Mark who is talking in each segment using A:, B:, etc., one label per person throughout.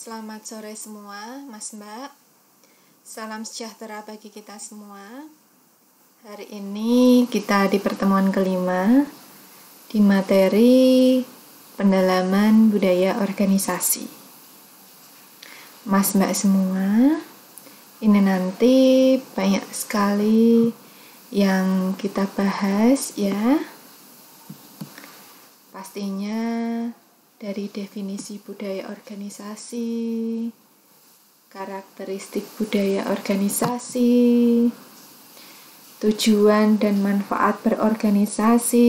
A: Selamat sore semua, Mas Mbak. Salam sejahtera bagi kita semua. Hari ini kita di pertemuan kelima di materi pendalaman budaya organisasi. Mas Mbak semua, ini nanti banyak sekali yang kita bahas ya. Pastinya dari definisi budaya organisasi, karakteristik budaya organisasi, tujuan dan manfaat berorganisasi,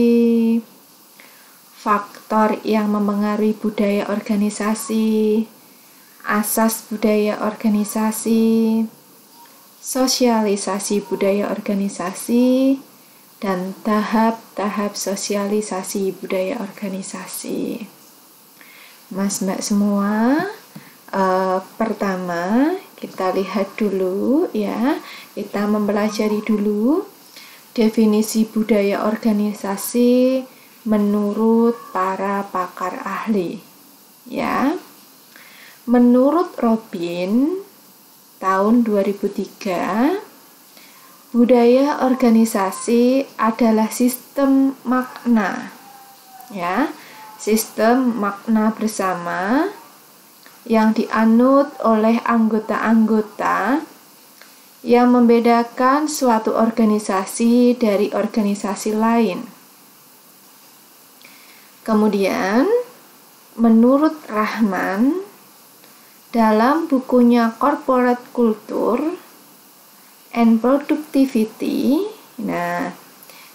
A: faktor yang mempengaruhi budaya organisasi, asas budaya organisasi, sosialisasi budaya organisasi, dan tahap-tahap sosialisasi budaya organisasi. Mas Mbak semua, pertama kita lihat dulu ya, kita mempelajari dulu definisi budaya organisasi menurut para pakar ahli ya. Menurut Robin tahun 2003, budaya organisasi adalah sistem makna ya. Sistem makna bersama yang dianut oleh anggota-anggota yang membedakan suatu organisasi dari organisasi lain. Kemudian, menurut Rahman, dalam bukunya Corporate Culture and Productivity,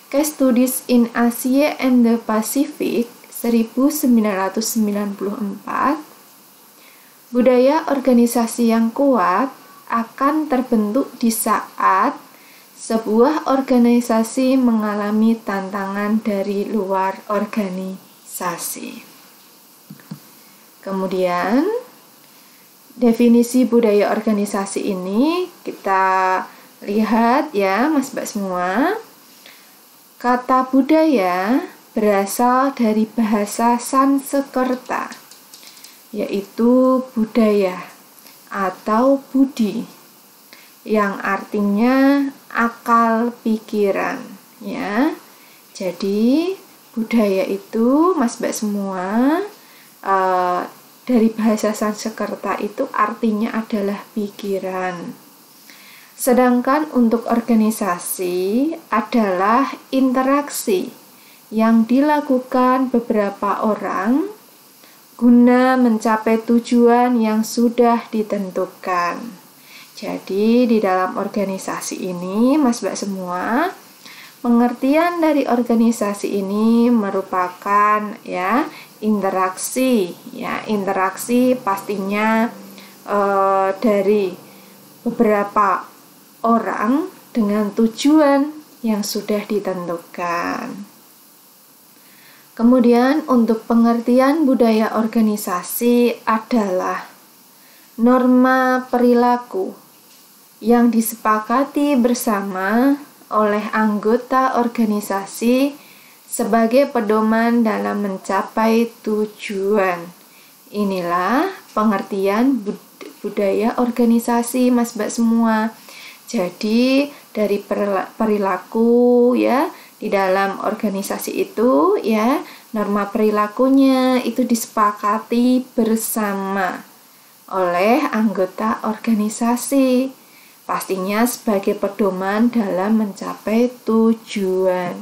A: Case Studies in Asia and the Pacific 1994, budaya organisasi yang kuat akan terbentuk di saat sebuah organisasi mengalami tantangan dari luar organisasi. Kemudian, definisi budaya organisasi ini kita lihat ya, Mas Mbak semua. Kata budaya berasal dari bahasa Sanskerta, yaitu budaya atau budi, yang artinya akal pikiran ya. Jadi budaya itu, Mas Mbak semua, dari bahasa Sanskerta itu artinya adalah pikiran. Sedangkan untuk organisasi adalah interaksi yang dilakukan beberapa orang guna mencapai tujuan yang sudah ditentukan. Jadi di dalam organisasi ini, Mas Mbak semua, pengertian dari organisasi ini merupakan ya interaksi. Ya, interaksi pastinya dari beberapa orang dengan tujuan yang sudah ditentukan. Kemudian untuk pengertian budaya organisasi adalah norma perilaku yang disepakati bersama oleh anggota organisasi sebagai pedoman dalam mencapai tujuan. Inilah pengertian budaya organisasi, Mas Mbak semua. Jadi dari perilaku ya, di dalam organisasi itu ya, norma perilakunya itu disepakati bersama oleh anggota organisasi, pastinya sebagai pedoman dalam mencapai tujuan.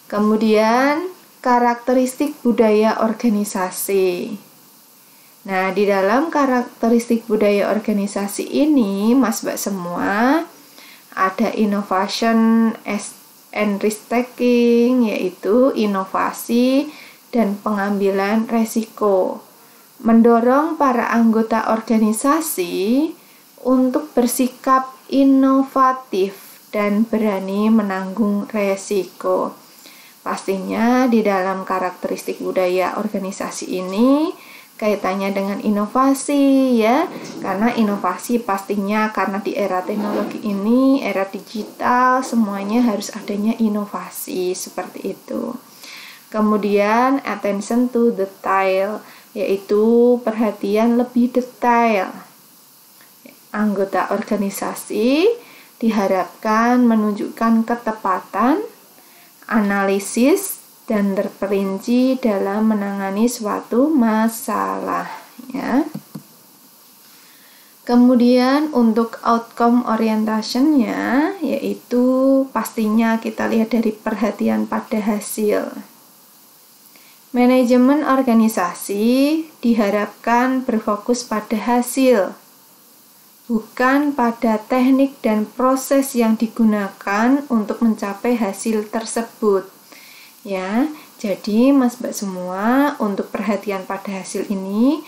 A: Kemudian karakteristik budaya organisasi. Nah, di dalam karakteristik budaya organisasi ini, Mas Mbak semua, ada innovation and risk-taking, yaitu inovasi dan pengambilan resiko. Mendorong para anggota organisasi untuk bersikap inovatif dan berani menanggung resiko. Pastinya di dalam karakteristik budaya organisasi ini kaitannya dengan inovasi ya, karena inovasi pastinya karena di era teknologi ini, era digital, semuanya harus adanya inovasi seperti itu. Kemudian attention to detail, yaitu perhatian lebih detail. Anggota organisasi diharapkan menunjukkan ketepatan, analisis, dan terperinci dalam menangani suatu masalah, ya. Kemudian untuk outcome orientation-nya, yaitu pastinya kita lihat dari perhatian pada hasil. Manajemen organisasi diharapkan berfokus pada hasil, bukan pada teknik dan proses yang digunakan untuk mencapai hasil tersebut. Ya, jadi Mas Mbak semua, untuk perhatian pada hasil ini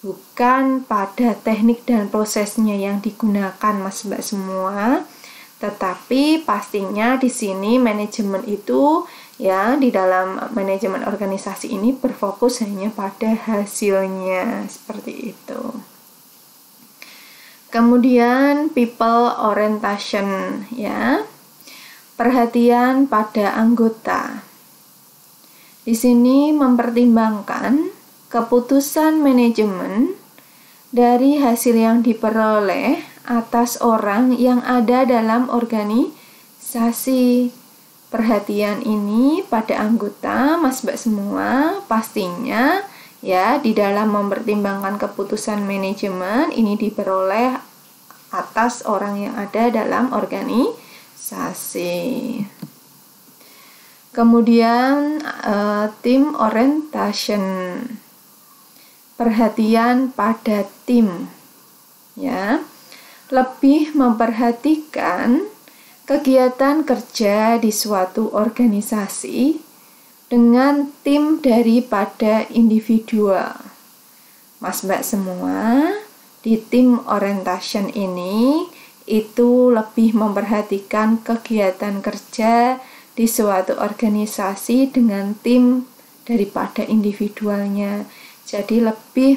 A: bukan pada teknik dan prosesnya yang digunakan Mas Mbak semua, tetapi pastinya di sini manajemen itu, ya, di dalam manajemen organisasi ini berfokus hanya pada hasilnya, seperti itu. Kemudian people orientation, ya. Perhatian pada anggota. Di sini mempertimbangkan keputusan manajemen dari hasil yang diperoleh atas orang yang ada dalam organisasi. Perhatian ini pada anggota Mas Mbak semua pastinya, ya, di dalam mempertimbangkan keputusan manajemen ini diperoleh atas orang yang ada dalam organisasi. Kemudian team orientation, perhatian pada tim, ya, lebih memperhatikan kegiatan kerja di suatu organisasi dengan tim daripada individual. Mas Mbak semua, di tim orientation ini itu lebih memperhatikan kegiatan kerja di suatu organisasi dengan tim daripada individualnya. Jadi lebih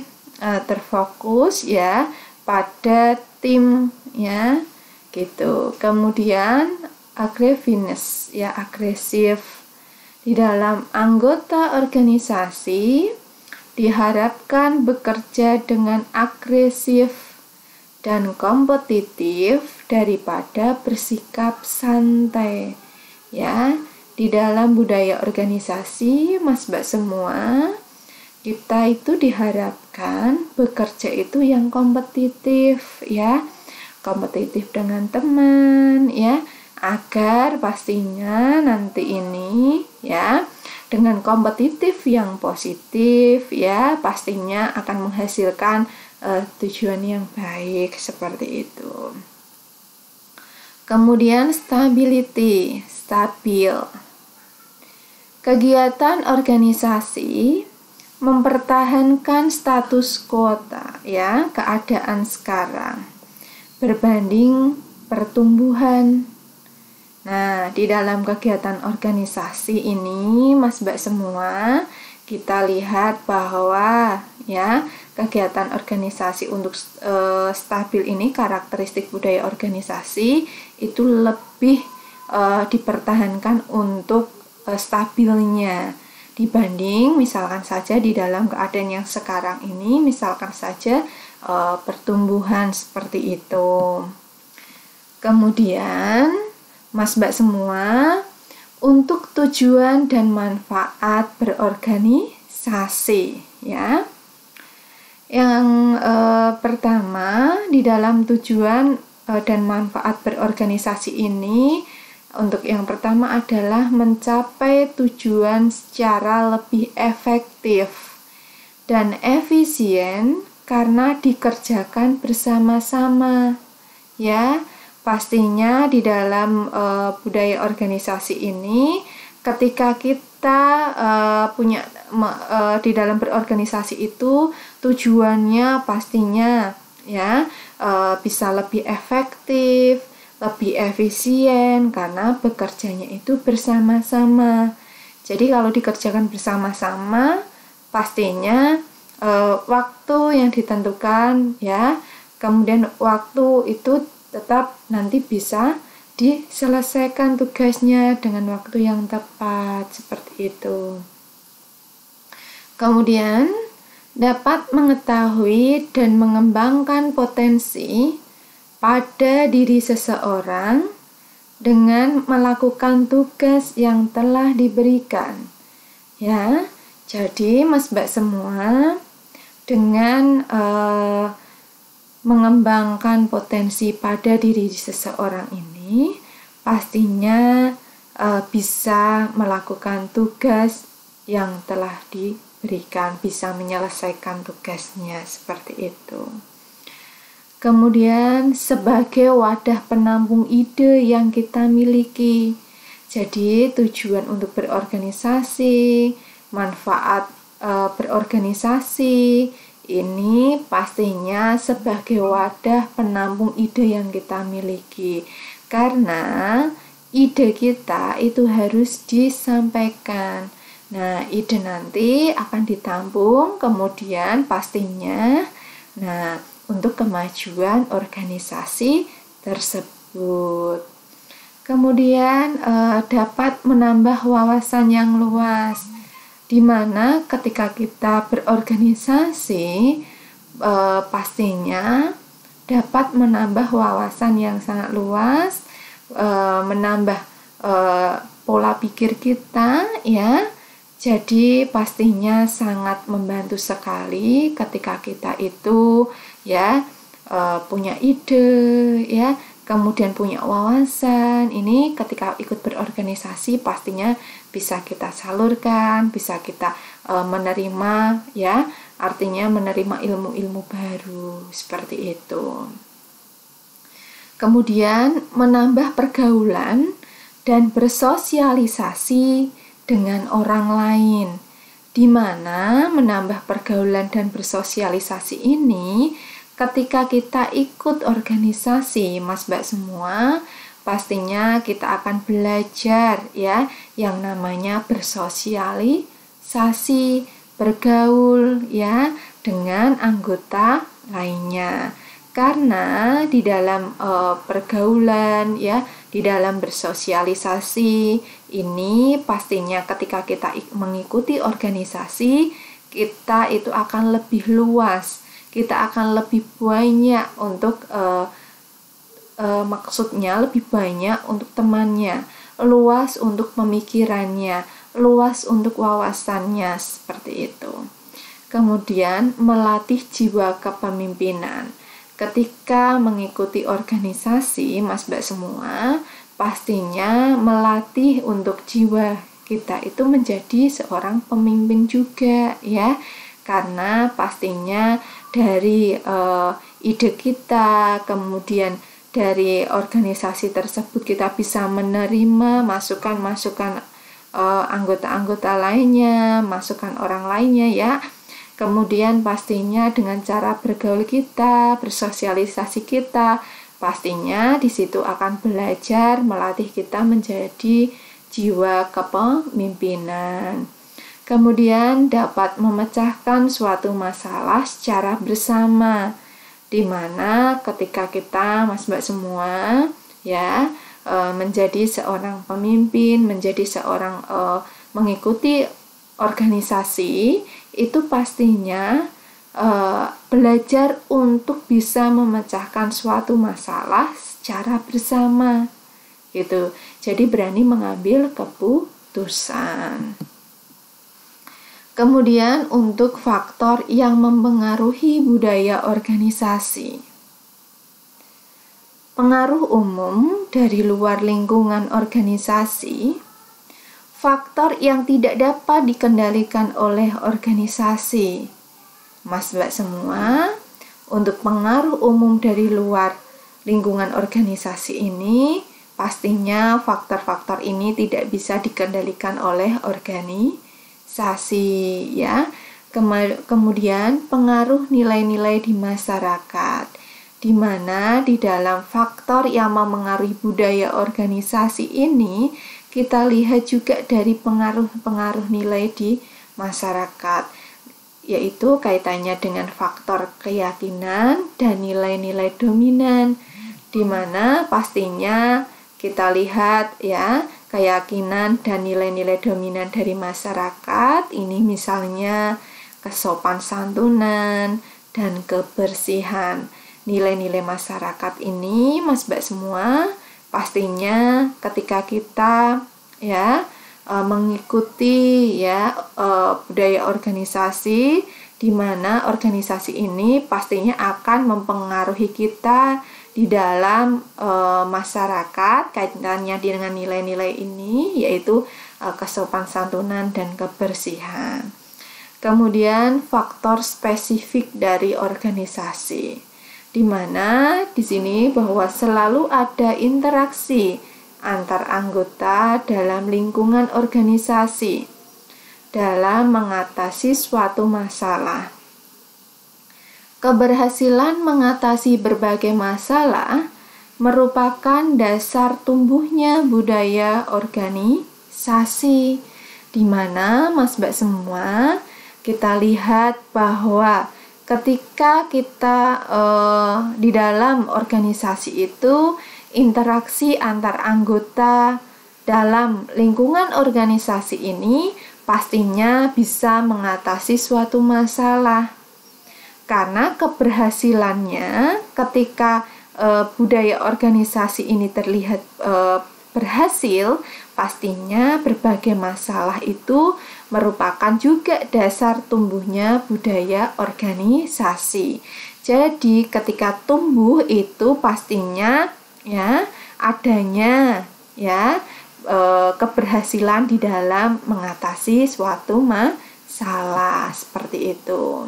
A: terfokus, ya, pada tim, ya, gitu. Kemudian aggressiveness, ya, agresif. Di dalam anggota organisasi diharapkan bekerja dengan agresif dan kompetitif daripada bersikap santai, ya. Di dalam budaya organisasi Mas Mbak semua, kita itu diharapkan bekerja itu yang kompetitif, ya, kompetitif dengan teman, ya, agar pastinya nanti ini, ya, dengan kompetitif yang positif, ya, pastinya akan menghasilkan tujuan yang baik, seperti itu. Kemudian stability, stabil. Kegiatan organisasi mempertahankan status kuota, ya, keadaan sekarang berbanding pertumbuhan. Nah, di dalam kegiatan organisasi ini Mas Mbak semua, kita lihat bahwa, ya, kegiatan organisasi untuk stabil ini, karakteristik budaya organisasi itu lebih dipertahankan untuk stabilnya dibanding misalkan saja di dalam keadaan yang sekarang ini, misalkan saja pertumbuhan seperti itu. Kemudian Mas Mbak semua, untuk tujuan dan manfaat berorganisasi, ya. Yang pertama, di dalam tujuan dan manfaat berorganisasi ini, untuk yang pertama adalah mencapai tujuan secara lebih efektif dan efisien karena dikerjakan bersama-sama, ya. Pastinya di dalam budaya organisasi ini, ketika kita punya di dalam berorganisasi itu tujuannya pastinya, ya, bisa lebih efektif, lebih efisien karena bekerjanya itu bersama-sama. Jadi kalau dikerjakan bersama-sama, pastinya waktu yang ditentukan, ya, kemudian waktu itu tetap nanti bisa diselesaikan tugasnya dengan waktu yang tepat, seperti itu. Kemudian dapat mengetahui dan mengembangkan potensi pada diri seseorang dengan melakukan tugas yang telah diberikan. Ya, jadi Mas Mbak semua, dengan mengembangkan potensi pada diri seseorang ini, pastinya bisa melakukan tugas yang telah diberikan, bisa menyelesaikan tugasnya seperti itu. Kemudian sebagai wadah penampung ide yang kita miliki. Jadi tujuan untuk berorganisasi, manfaat berorganisasi ini pastinya sebagai wadah penampung ide yang kita miliki. Karena ide kita itu harus disampaikan. Nah, ide nanti akan ditampung, kemudian pastinya untuk kemajuan organisasi tersebut. Kemudian dapat menambah wawasan yang luas, di mana ketika kita berorganisasi pastinya dapat menambah wawasan yang sangat luas, menambah pola pikir kita, ya. Jadi pastinya sangat membantu sekali ketika kita itu punya ide, ya, kemudian punya wawasan. Ini ketika ikut berorganisasi pastinya bisa kita salurkan, bisa kita menerima, ya, artinya menerima ilmu-ilmu baru seperti itu. Kemudian menambah pergaulan dan bersosialisasi dengan orang lain, di mana menambah pergaulan dan bersosialisasi ini ketika kita ikut organisasi, Mas Mbak semua, pastinya kita akan belajar, ya, yang namanya bersosialisasi, bergaul, ya, dengan anggota lainnya. Karena di dalam pergaulan, ya, di dalam bersosialisasi ini pastinya ketika kita mengikuti organisasi, kita itu akan lebih luas, kita akan lebih banyak untuk maksudnya lebih banyak untuk temannya, luas untuk pemikirannya, luas untuk wawasannya, seperti itu. Kemudian melatih jiwa kepemimpinan. Ketika mengikuti organisasi, Mas Mbak semua, pastinya melatih untuk jiwa kita itu menjadi seorang pemimpin juga, ya. Karena pastinya dari ide kita, kemudian dari organisasi tersebut kita bisa menerima masukan-masukan anggota-anggota lainnya, masukan orang lainnya, ya. Kemudian pastinya dengan cara bergaul kita, bersosialisasi kita, pastinya di situ akan belajar melatih kita menjadi jiwa kepemimpinan. Kemudian dapat memecahkan suatu masalah secara bersama, di mana ketika kita, Mas Mbak semua, ya, menjadi seorang pemimpin, menjadi seorang mengikuti organisasi, itu pastinya belajar untuk bisa memecahkan suatu masalah secara bersama, gitu. Jadi berani mengambil keputusan. Kemudian untuk faktor yang mempengaruhi budaya organisasi. Pengaruh umum dari luar lingkungan organisasi. Faktor yang tidak dapat dikendalikan oleh organisasi. Mas Mbak semua, untuk pengaruh umum dari luar lingkungan organisasi ini, pastinya faktor-faktor ini tidak bisa dikendalikan oleh organisasi, ya. Kemudian pengaruh nilai-nilai di masyarakat, di mana di dalam faktor yang memengaruhi budaya organisasi ini, kita lihat juga dari pengaruh-pengaruh nilai di masyarakat, yaitu kaitannya dengan faktor keyakinan dan nilai-nilai dominan, di mana pastinya kita lihat, ya, keyakinan dan nilai-nilai dominan dari masyarakat ini misalnya kesopan santunan, dan kebersihan. Nilai-nilai masyarakat ini, Mas Mbak semua, pastinya ketika kita mengikuti budaya organisasi, di mana organisasi ini pastinya akan mempengaruhi kita di dalam masyarakat. Kaitannya dengan nilai-nilai ini yaitu kesopan santunan dan kebersihan. Kemudian faktor spesifik dari organisasi, di mana di sini bahwa selalu ada interaksi antar anggota dalam lingkungan organisasi dalam mengatasi suatu masalah. Keberhasilan mengatasi berbagai masalah merupakan dasar tumbuhnya budaya organisasi, di mana Mas Mbak semua kita lihat bahwa ketika kita di dalam organisasi itu, interaksi antar anggota dalam lingkungan organisasi ini pastinya bisa mengatasi suatu masalah. Karena keberhasilannya ketika budaya organisasi ini terlihat berhasil, pastinya berbagai masalah itu merupakan juga dasar tumbuhnya budaya organisasi. Jadi ketika tumbuh itu pastinya adanya keberhasilan di dalam mengatasi suatu masalah seperti itu.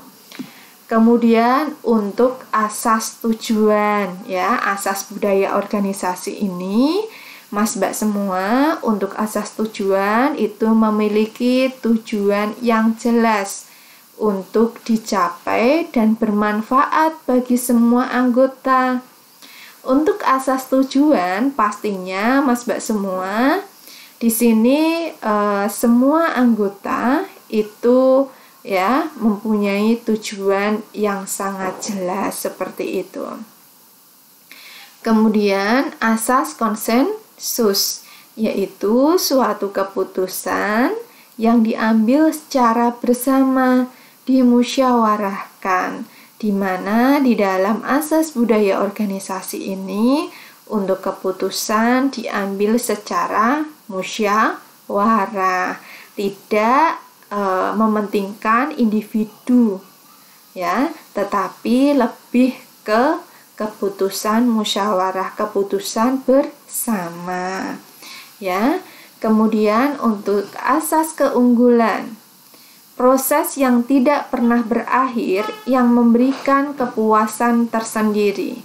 A: Kemudian untuk asas tujuan, asas budaya organisasi ini, Mas Mbak semua, untuk asas tujuan itu memiliki tujuan yang jelas untuk dicapai dan bermanfaat bagi semua anggota. Untuk asas tujuan, pastinya Mas Mbak semua, di sini semua anggota itu mempunyai tujuan yang sangat jelas seperti itu. Kemudian asas konsensus, yaitu suatu keputusan yang diambil secara bersama, dimusyawarahkan, di mana di dalam asas budaya organisasi ini untuk keputusan diambil secara musyawarah, tidak mementingkan individu, tetapi lebih ke keputusan musyawarah, keputusan bersama, Kemudian untuk asas keunggulan, proses yang tidak pernah berakhir yang memberikan kepuasan tersendiri,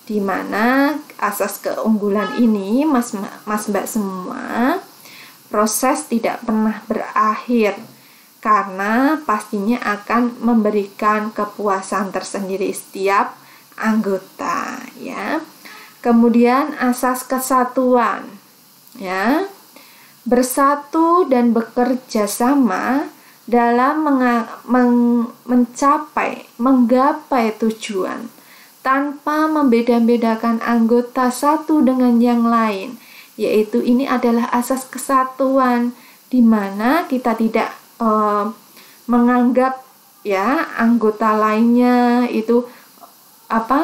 A: di mana asas keunggulan ini Mas Mbak semua, proses tidak pernah berakhir karena pastinya akan memberikan kepuasan tersendiri setiap anggota, Kemudian asas kesatuan, bersatu dan bekerja sama dalam menggapai tujuan tanpa membeda-bedakan anggota satu dengan yang lain, yaitu ini adalah asas kesatuan, di mana kita tidak menganggap anggota lainnya itu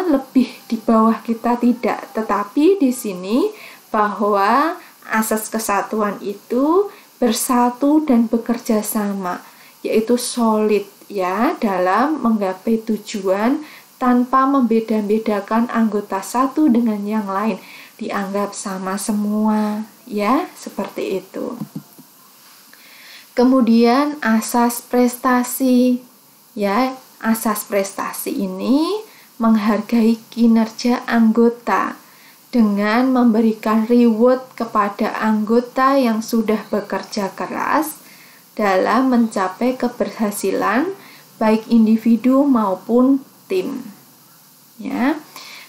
A: lebih di bawah kita, tidak, tetapi di sini bahwa asas kesatuan itu bersatu dan bekerja sama, yaitu solid dalam menggapai tujuan tanpa membeda-bedakan anggota satu dengan yang lain, dianggap sama semua, seperti itu. Kemudian asas prestasi, asas prestasi ini menghargai kinerja anggota dengan memberikan reward kepada anggota yang sudah bekerja keras dalam mencapai keberhasilan baik individu maupun tim.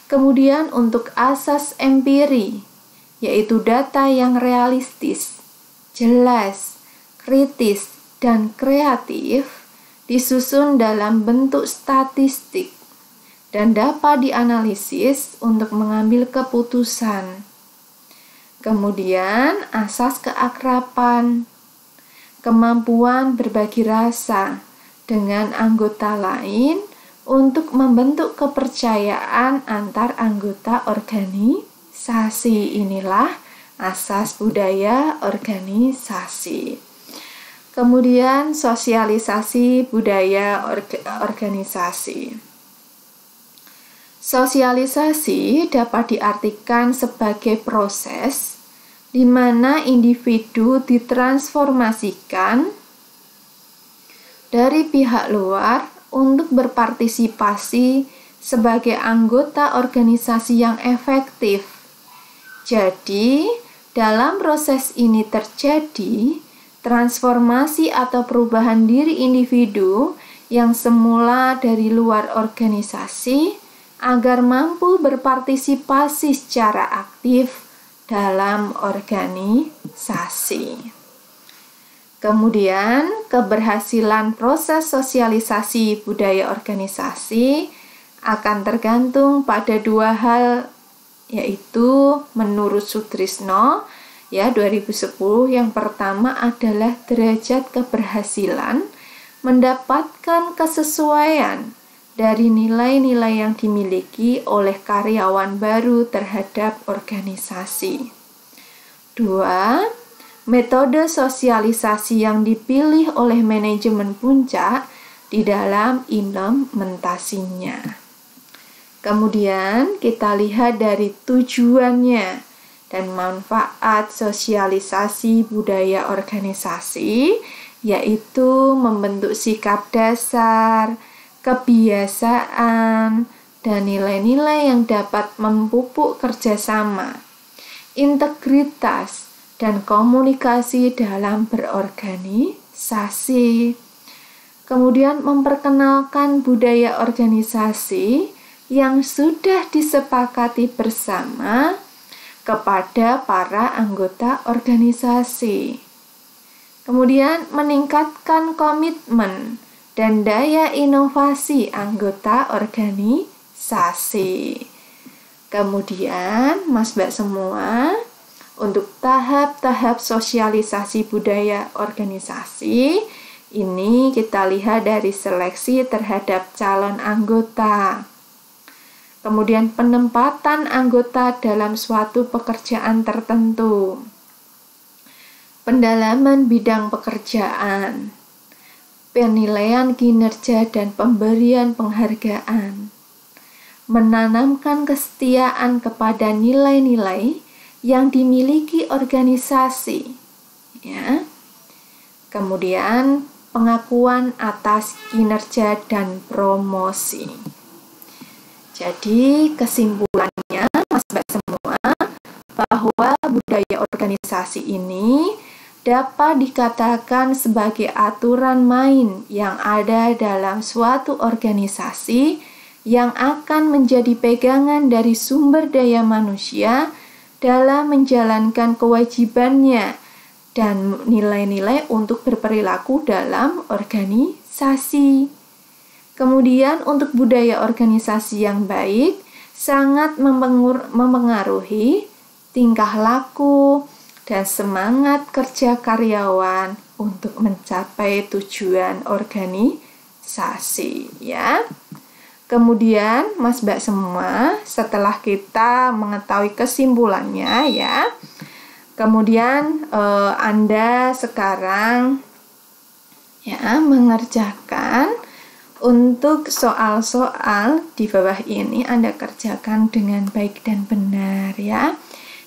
A: Kemudian untuk asas empiri, yaitu data yang realistis, jelas, kritis, dan kreatif, disusun dalam bentuk statistik dan dapat dianalisis untuk mengambil keputusan. Kemudian asas keakraban, kemampuan berbagi rasa dengan anggota lain untuk membentuk kepercayaan antar anggota organisasi. Inilah asas budaya organisasi. Kemudian sosialisasi budaya organisasi. Sosialisasi dapat diartikan sebagai proses di mana individu ditransformasikan dari pihak luar untuk berpartisipasi sebagai anggota organisasi yang efektif. Jadi, dalam proses ini terjadi transformasi atau perubahan diri individu yang semula dari luar organisasi agar mampu berpartisipasi secara aktif dalam organisasi. Kemudian, keberhasilan proses sosialisasi budaya organisasi akan tergantung pada dua hal, yaitu menurut Sutrisno 2010, yang pertama adalah derajat keberhasilan mendapatkan kesesuaian dari nilai-nilai yang dimiliki oleh karyawan baru terhadap organisasi. 2. Metode sosialisasi yang dipilih oleh manajemen puncak di dalam implementasinya. Kemudian kita lihat dari tujuannya dan manfaat sosialisasi budaya organisasi, yaitu membentuk sikap dasar, kebiasaan, dan nilai-nilai yang dapat memupuk kerjasama, integritas, dan komunikasi dalam berorganisasi. Kemudian memperkenalkan budaya organisasi yang sudah disepakati bersama kepada para anggota organisasi. Kemudian meningkatkan komitmen dan daya inovasi anggota organisasi. Kemudian, Mas Mbak semua, untuk tahap-tahap sosialisasi budaya organisasi, ini kita lihat dari seleksi terhadap calon anggota. Kemudian penempatan anggota dalam suatu pekerjaan tertentu. Pendalaman bidang pekerjaan. Penilaian kinerja dan pemberian penghargaan. Menanamkan kesetiaan kepada nilai-nilai yang dimiliki organisasi, ya. Kemudian pengakuan atas kinerja dan promosi. Jadi kesimpulannya, Mas Mbak semua, bahwa budaya organisasi ini dapat dikatakan sebagai aturan main yang ada dalam suatu organisasi yang akan menjadi pegangan dari sumber daya manusia dalam menjalankan kewajibannya dan nilai-nilai untuk berperilaku dalam organisasi. Kemudian untuk budaya organisasi yang baik sangat mempengaruhi tingkah laku dan semangat kerja karyawan untuk mencapai tujuan organisasi, ya. Kemudian, Mas Mbak semua, setelah kita mengetahui kesimpulannya, ya, kemudian Anda sekarang mengerjakan untuk soal-soal di bawah ini. Anda kerjakan dengan baik dan benar, ya.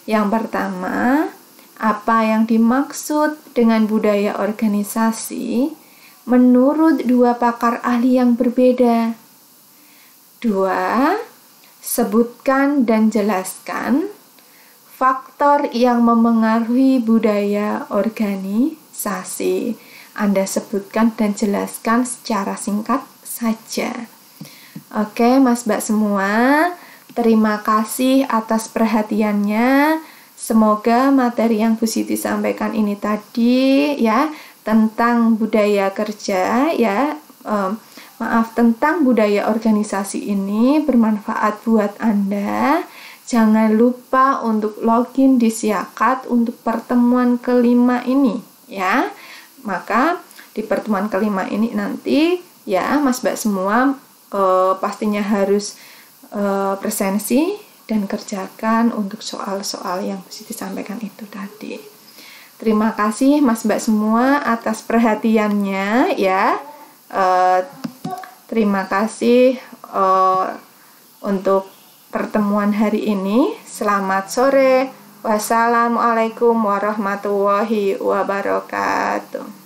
A: Yang pertama, apa yang dimaksud dengan budaya organisasi menurut dua pakar ahli yang berbeda? 2. Sebutkan dan jelaskan faktor yang memengaruhi budaya organisasi. Anda sebutkan dan jelaskan secara singkat saja. Oke, Mas Mbak semua, terima kasih atas perhatiannya. Semoga materi yang Bu Siti sampaikan ini tadi, ya, tentang budaya kerja, ya, tentang budaya organisasi ini bermanfaat buat Anda. Jangan lupa untuk login di Siakat untuk pertemuan kelima ini, ya. Maka di pertemuan kelima ini nanti Ya, Mas Mbak semua pastinya harus presensi dan kerjakan untuk soal-soal yang mesti disampaikan itu tadi. Terima kasih Mas Mbak semua atas perhatiannya ya. Terima kasih untuk pertemuan hari ini. Selamat sore. Wassalamualaikum warahmatullahi wabarakatuh.